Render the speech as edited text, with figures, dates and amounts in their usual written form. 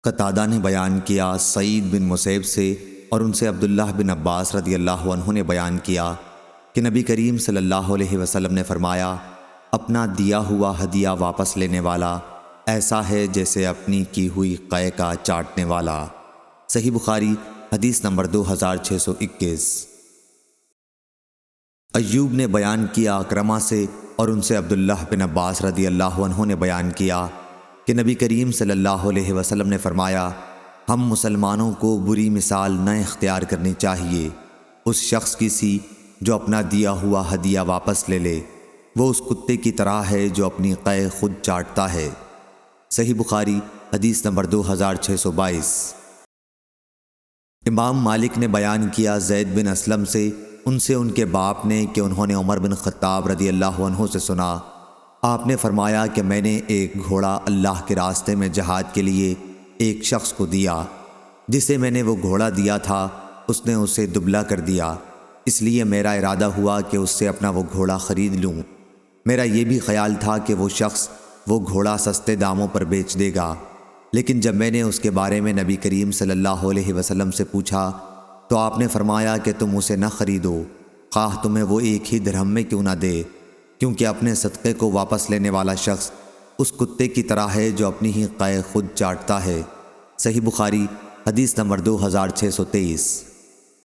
قتادہ نے بیان کیا سعید بن مسیب سے اور ان سے عبداللہ بن عباس رضی اللہ عنہ نے بیان کیا کہ نبی کریم صلی اللہ علیہ وسلم نے فرمایا، اپنا دیا ہوا ہدیہ واپس لینے والا ایسا ہے جیسے اپنی کی ہوئی قے کا چاٹنے والا۔ صحیح بخاری حدیث نمبر 2621۔ ایوب نے بیان کیا اکرمہ سے اور ان سے عبداللہ بن عباس رضی اللہ عنہ نے بیان کیا کہ نبی کریم صلی اللہ علیہ وسلم نے فرمایا، ہم مسلمانوں کو بری مثال نہ اختیار کرنی چاہیے اس شخص کی سی جو اپنا دیا ہوا ہدیہ واپس لے لے، وہ اس کتے کی طرح ہے جو اپنی قے خود چاٹتا ہے۔ صحیح بخاری حدیث نمبر 2622۔ امام مالک نے بیان کیا زید بن اسلم سے ان سے ان کے باپ نے کہ انہوں نے عمر بن خطاب رضی اللہ عنہ سے سنا، آپ نے فرمایا کہ میں نے ایک گھوڑا اللہ کے راستے میں جہاد کے لیے ایک شخص کو دیا، جسے میں نے وہ گھوڑا دیا تھا اس نے اسے دبلا کر دیا، اس لیے میرا ارادہ ہوا کہ اس سے اپنا وہ گھوڑا خرید لوں۔ میرا یہ بھی خیال تھا کہ وہ شخص وہ گھوڑا سستے داموں پر بیچ دے گا، لیکن جب میں نے اس کے بارے میں نبی کریم صلی اللہ علیہ وسلم سے پوچھا تو آپ نے فرمایا کہ تم اسے نہ خریدو، خواہ تمہیں وہ ایک ہی درہم میں کیوں نہ دے، کیونکہ اپنے صدقے کو واپس لینے والا شخص اس کتے کی طرح ہے جو اپنی ہی قے خود چاٹتا ہے۔ صحیح بخاری حدیث نمبر 2623۔